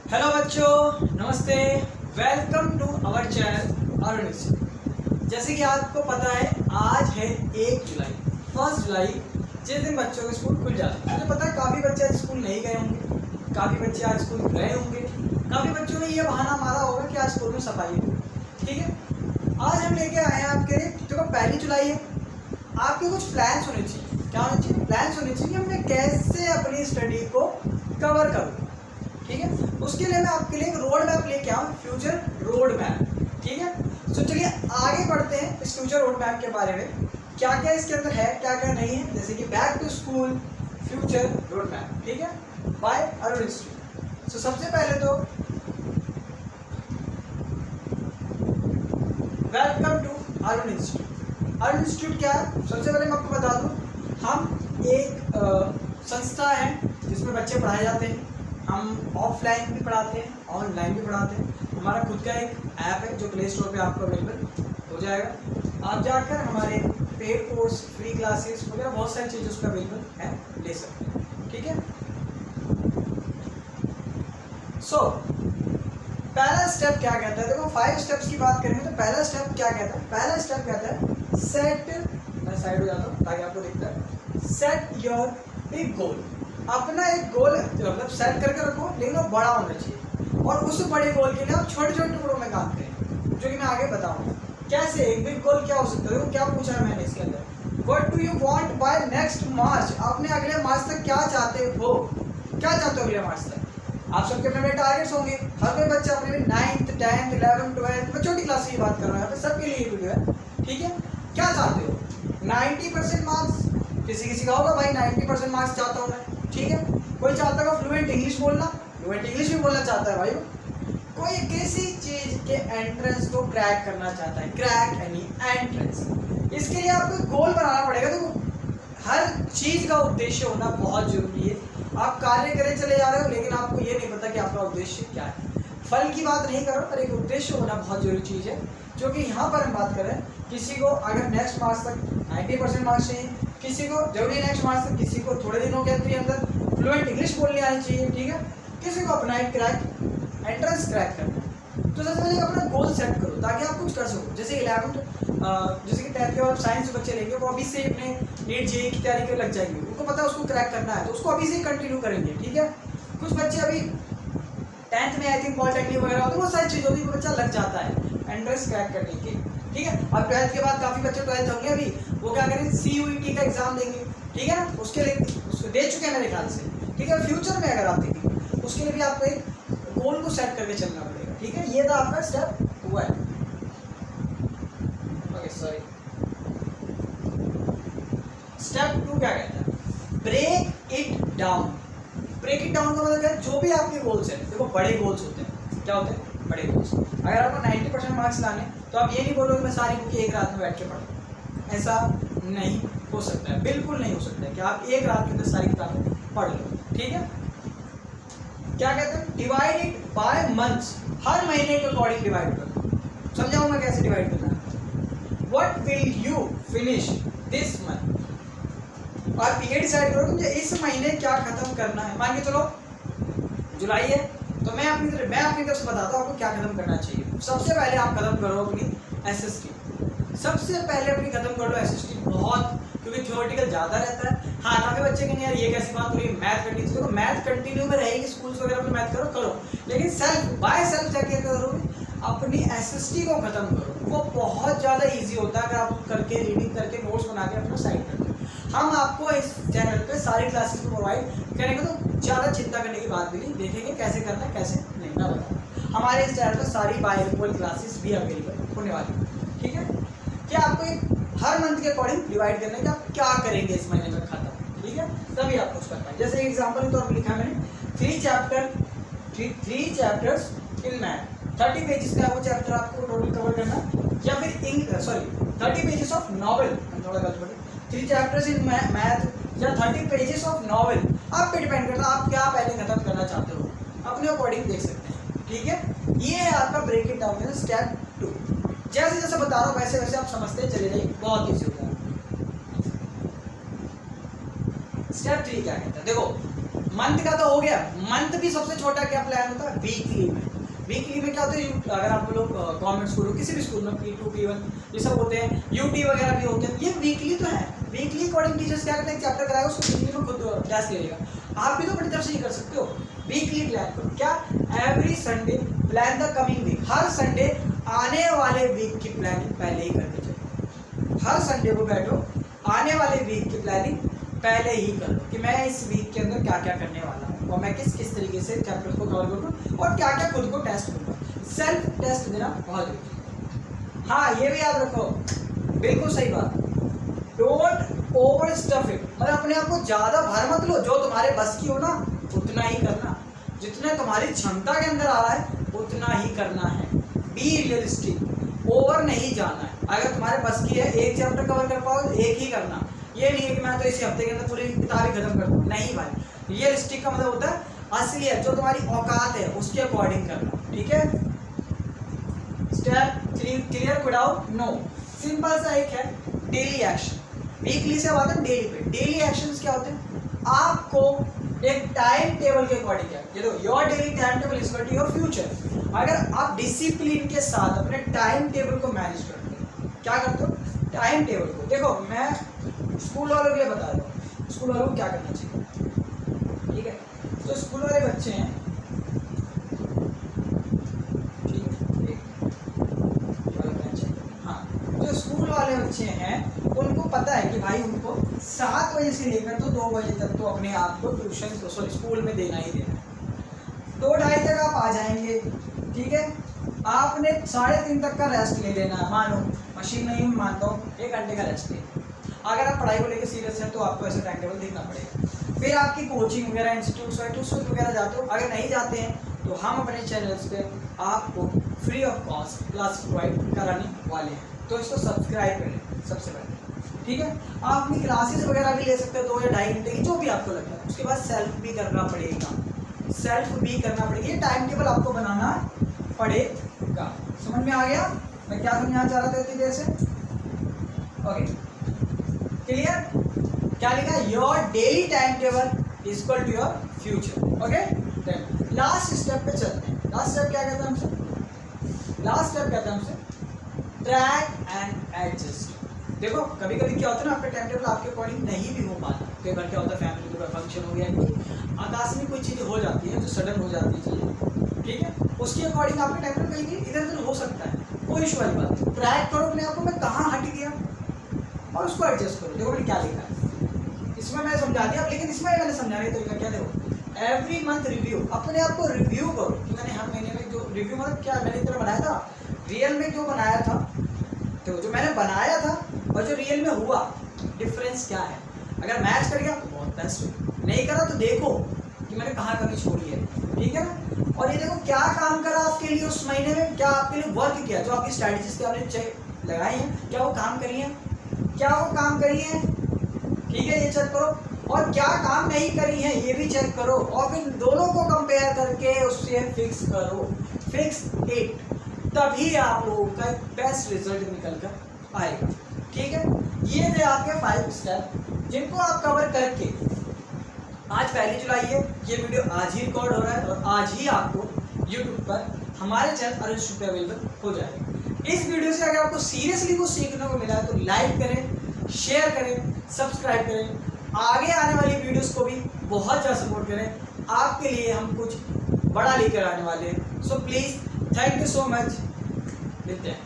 Hello बच्चों, नमस्ते। Welcome to our channel Arun. जैसे कि आपको पता है आज है 1 जुलाई, जिस दिन बच्चों के स्कूल खुल जाते हैं। मुझे पता है काफ़ी बच्चे आज स्कूल नहीं गए होंगे, काफ़ी बच्चे आज स्कूल गए होंगे, काफ़ी बच्चों ने ये बहाना मारा होगा कि आज स्कूल में सफाई हो। ठीक है, आज हम लेके आए हैं आपके लिए, देखो 1 जुलाई है, आपके कुछ प्लान्स होने चाहिए। क्या होने चाहिए? प्लान्स होने चाहिए मैं कैसे अपनी स्टडी को कवर करूँ। ठीक है, उसके लिए मैं आपके लिए एक रोड मैप लेके आऊँ, फ्यूचर रोड मैप। ठीक है, तो चलिए आगे बढ़ते हैं इस फ्यूचर रोड मैप के बारे में, क्या क्या इसके अंदर है, क्या क्या नहीं है। जैसे कि back to school future road map, ठीक है, बाय अरुण इंस्टीट्यूट। तो सबसे पहले तो welcome to Arun institute. Arun institute क्या है? सबसे पहले मैं आपको बता दूं, हम एक संस्था है जिसमें बच्चे पढ़ाए जाते हैं। हम ऑफलाइन भी पढ़ाते हैं, ऑनलाइन भी पढ़ाते हैं। हमारा खुद का एक ऐप है जो प्ले स्टोर पे आपको अवेलेबल हो जाएगा। आप जाकर हमारे पेड कोर्स, फ्री क्लासेस वगैरह बहुत सारी चीज़ें उस पर अवेलेबल है, ले सकते हैं। ठीक है, सो पहला स्टेप क्या कहता है? देखो 5 स्टेप्स की बात करेंगे तो पहला स्टेप क्या कहता है? पहला स्टेप कहता है सेट, मैं साइड हो जाता हूँ ताकि आपको दिखता है, सेट योर बिग गोल। अपना एक गोल मतलब सेट करके रखो, लेकिन वो बड़ा होना चाहिए, और उस बड़े गोल के लिए आप छोटे छोटे टुकड़ों में काम करें, जो कि मैं आगे बताऊंगा। कैसे एक बिग गोल क्या हो सकता है? क्या पूछा है मैंने इसके अंदर, what do you want by next March. आपने अगले मार्च तक क्या चाहते हो, क्या चाहते हो अगले मार्च तक? आप सबके अपने टारगेट्स होंगे, हर कोई बच्चा अपने 9th 10th 11th 12th, मैं छोटी क्लास की बात कर रहा हूँ यहाँ पे, सबके लिए ये वीडियो है। ठीक है, क्या चाहते हो? 90% मार्क्स, किसी का होगा भाई 90% मार्क्स चाहता हूँ मैं। ठीक है, कोई चाहता है फ्लुएंट इंग्लिश बोलना, फ्लुएंट इंग्लिश भी बोलना चाहता है भाई। कोई किसी चीज के एंट्रेंस को क्रैक करना चाहता है, क्रैक एनी एंट्रेंस। इसके लिए आपको गोल बनाना पड़ेगा। तो हर चीज का उद्देश्य होना बहुत जरूरी है। आप कार्य करे चले जा रहे हो, लेकिन आपको ये नहीं पता कि आपका उद्देश्य क्या है। फल की बात नहीं करो, पर एक उद्देश्य होना बहुत जरूरी चीज है, जो कि यहाँ पर हम बात कर रहे हैं। किसी को अगर नेक्स्ट मार्च तक 90% मार्क्स चाहिए, किसी को जरूरी नेक्स्ट मार्च तक, किसी को थोड़े दिनों के अंदर फ्लुएंट इंग्लिश बोलने आनी चाहिए। ठीक है, किसी को अपना एक क्रैक एंट्रेंस क्रैक करना है। तो सबसे पहले अपना गोल सेट करो ताकि आप कुछ कर सको। जैसे 11th जैसे कि 10th के बाद साइंस बच्चे लेंगे, वो अभी से अपने नीट जेईई की तैयारी करने लग जाएंगे। उनको पता है उसको क्रैक करना है, तो उसको अभी से ही कंटिन्यू करेंगे। ठीक है, कुछ बच्चे अभी 10th में आई थिंक पॉलिटेक्निक वगैरह होते हैं, बहुत सारी चीज़ों में बच्चा लग जाता है एंट्रेंस क्रैक करने के। ठीक है, अब 12th के बाद काफ़ी बच्चे 12th होंगे अभी, वो क्या करेंगे CUET का एग्जाम देंगे। ठीक है ना, उसके लिए उसको दे चुके हैं मेरे ख्याल से। ठीक है, फ्यूचर में अगर आप देखेंगे उसके लिए भी आपको एक गोल को सेट करके चलना पड़ेगा। ठीक है, ये था आपका स्टेप 1। ओके सॉरी, स्टेप 2 क्या कहता है? Break it down. Break it down का मतलब क्या है? जो भी आपके गोल्स हैं, देखो बड़े गोल्स होते हैं। क्या होते हैं बड़े गोल्स? अगर आपको 90% मार्क्स लाने, तो आप ये नहीं बोलोगे मैं सारी बुक एक रात में बैठ के पढ़ूँ। ऐसा नहीं हो सकता है, बिल्कुल नहीं हो सकता है कि आप एक रात के अंदर सारी किताबें पढ़ लो। ठीक है, क्या कहते हैं? Divide it by months. हर महीने के अकॉर्डिंग डिवाइड करो। समझाऊंगा कैसे डिवाइड करना है। What will you finish this month. और पीरियड डिसाइड करो मुझे इस महीने क्या खत्म करना है। मान के चलो जुलाई है, तो मैं अपनी तरफ से बताता हूँ आपको क्या खत्म करना चाहिए। सबसे पहले आप खत्म करो अपनी SST। सबसे पहले अपनी खत्म कर लो SST, बहुत, क्योंकि थ्योरेटिकल ज़्यादा रहता है। हाँ, काफ़ी बच्चे कहेंगे यार ये कैसी बात हो रही है, मैथ कंटिन्यू। देखो मैथ कंटिन्यू में रहेगी, स्कूल्स वगैरह में मैथ करो, लेकिन बाय सेल्फ जाके करोगे, अपनी SST को खत्म करो। वो बहुत ज़्यादा ईजी होता है अगर आप करके रीडिंग करके नोट्स बना के अपना साइड करते हो। हम आपको इस चैनल पे सारी क्लासेस को प्रोवाइड करेंगे, तो ज़्यादा चिंता करने की बात भी नहीं, देखेंगे कैसे करना है कैसे नहीं, मैं बताऊँ। हमारे इस चैनल पर सारी बायोलॉजिकल क्लासेस भी अवेलेबल होने वाली है। ठीक है, क्या आपको एक हर मंथ के अकॉर्डिंग डिवाइड करना है कि आप क्या करेंगे इस महीने में खत्म। ठीक है, तभी आप कुछ कर पाए। जैसे एग्जाम्पल के तौर पर लिखा मैंने 3 चैप्टर्स इन मैथ। 30 पेजेस का वो चैप्टर आपको टोटल कवर करना, या फिर 30 पेजेस ऑफ नॉवल, थोड़ा गलत बोले, 3 चैप्टर्स इन मैथ या 30 पेजेस ऑफ नॉवल। आप पे डिपेंड करता है आप क्या पहले खत्म करना चाहते हो, अपने अकॉर्डिंग देख सकते हैं। ठीक है, ये है आपका ब्रेक इट डाउन है स्टेप 2। जैसे जैसे बता रहा हूँ वैसे वैसे आप समझते चले जाइए, बहुत ईजी होता है। स्टेप 3 क्या कहता है? देखो मंथ का तो हो गया, मंथ भी सबसे छोटा क्या प्लान होता है, वीकली में। वीकली में क्या होता है, अगर आप लोग गवर्नमेंट स्कूल हो, किसी भी स्कूल में P2 P1 ये सब होते हैं, UT वगैरह भी होते हैं, ये वीकली तो है। वीकली अकॉर्डिंग टीचर्स क्या करते हैं, चैप्टर कराएगा उसको वीकली में खुद क्लास ले लेगा। आप भी तो अपनी तरफ से ये कर सकते हो, वीकली प्लान करो। क्या, every Sunday plan the coming week, हर संडे आने वाले वीक की प्लानिंग पहले ही करके चलो। हर संडे को बैठो, आने वाले वीक की प्लानिंग पहले ही कर लो कि मैं इस वीक के अंदर क्या क्या करने वाला हूँ और मैं किस किस तरीके से चैप्टर को कवर करूँ और क्या क्या खुद को टेस्ट करूँगा। सेल्फ टेस्ट देना बहुत जरूरी है। हाँ, ये भी याद रखो, बिल्कुल सही बात, डोंट ओवर स्टफ इट, मतलब अपने आप को ज़्यादा भर मत लो। जो तुम्हारे बस की हो ना उतना ही करना, जितना तुम्हारी क्षमता के अंदर आ रहा है उतना ही करना है। बी रियलिस्टिक, ओवर नहीं जाना है। अगर तुम्हारे बस की है एक चैप्टर कवर कर पाओ, एक ही करना। ये नहीं है कि मैं तो इसी हफ्ते के अंदर पूरी किताब ही खत्म कर दूँ, नहीं भाई। रियलिस्टिक का मतलब होता है असलियत, जो तुम्हारी औकात है उसके अकॉर्डिंग करना, ठीक है। Step clear without no, simple सा एक है डेली एक्शन। वीकली से बात है डेली पे। डेली एक्शंस क्या होते हैं, आपको एक टाइम टेबल के अकॉर्डिंग है, ये देखो, your daily time table is equal to your future. अगर आप डिसिप्लिन के साथ अपने टाइम टेबल को मैनेज करते हो, क्या करते हो, टाइम टेबल को देखो, मैं स्कूल वालों के लिए बता रहा हूँ, स्कूल वालों को क्या करना चाहिए, ठीक है। तो स्कूल वाले बच्चे हैं, ठीक है, हाँ, जो स्कूल वाले बच्चे हैं उनको पता है कि भाई उनको 7 बजे से लेकर तो 2 बजे तक तो अपने आप को ट्यूशन सॉरी स्कूल में देना ही देना है। 2-2:30 तक आप आ जाएंगे, ठीक है। आपने 3:30 तक का रेस्ट ले लेना है, मानो मशीन नहीं मानता हूँ, 1 घंटे का रेस्ट ले। अगर आप पढ़ाई को लेकर सीरियस हैं तो आपको ऐसा टाइम टेबल देखना पड़ेगा। फिर आपकी कोचिंग वगैरह, इंस्टीट्यूट ट्यूशन वगैरह जाते हो, अगर नहीं जाते हैं तो हम अपने चैनल्स पे आपको free of cost class provide कराने वाले हैं, तो इसको सब्सक्राइब करें सबसे पहले, ठीक है। आप अपनी क्लासेस वगैरह भी ले सकते हो 2 या 2.5 घंटे की, जो भी आपको लगता है। उसके बाद सेल्फ भी करना पड़ेगा, सेल्फ भी करना पड़ेगा, ये टाइम टेबल आपको बनाना पड़ेगा। समझ में आ गया मैं क्या समझाना चाह रहा था इतनी देर से? Okay, clear? क्या लिखा है, your daily time table is equal to your future. Okay, then last step पे चलते हैं। लास्ट स्टेप क्या कहता है हमसे, लास्ट स्टेप कहता है हमसे ट्रैक एंड एडजस्ट। देखो, कभी कभी क्या होता है ना, आपका टाइम टेबल आपके अकॉर्डिंग नहीं भी हो पाता। कई बार क्या होता है, फैमिली का फंक्शन हो गया, कोई आकस्मिक कोई चीज़ हो जाती है जो सडन हो जाती है चीज़ें, ठीक है। उसके अकॉर्डिंग आपका टाइम टेबल कहीं इधर उधर हो सकता है, कोई इशू वाली बात नहीं। ट्रैक करो अपने आप को, मैं कहाँ हट गया और उसको एडजस्ट करो। देखो मैंने क्या लिखा है, इसमें मैं समझा दिया, लेकिन इसमें मैंने समझाने का तरीका क्या, देखो, एवरी मंथ रिव्यू, अपने आप को रिव्यू करो कि मैंने हर महीने में जो रिव्यू, मतलब क्या मैंने इतना बनाया था, रियल में जो बनाया था, तो जो मैंने बनाया था और जो रियल में हुआ डिफरेंस क्या है। अगर मैच कर गया तो बहुत बेस्ट, नहीं करा तो देखो कि मैंने कहाँ कमी छोड़ी है, ठीक है ना। और ये देखो क्या काम करा आपके लिए उस महीने में, क्या आपके लिए वर्क किया, जो आपकी स्ट्रैटेजीज आपने चेक लगाई हैं, क्या वो काम करी हैं, क्या वो काम करी है, ठीक है, ये चेक करो। और क्या काम नहीं करी है ये भी चेक करो, और फिर दोनों को कंपेयर करके उससे फिक्स करो, फिक्स इट, तभी आप लोगों का बेस्ट रिजल्ट निकल कर आएगा, ठीक है। ये थे आपके 5 स्टेप जिनको आप कवर करके, आज 1 जुलाई है, ये वीडियो आज ही रिकॉर्ड हो रहा है और आज ही आपको यूट्यूब पर हमारे चैनल अरुण पे अवेलेबल हो जाएगा। इस वीडियो से अगर आपको सीरियसली कुछ सीखने को मिला है तो लाइक करें, शेयर करें, सब्सक्राइब करें, आगे आने वाली वीडियोस को भी बहुत ज़्यादा सपोर्ट करें। आपके लिए हम कुछ बड़ा लेकर आने वाले हैं, so please, thank you so much, मिलते हैं।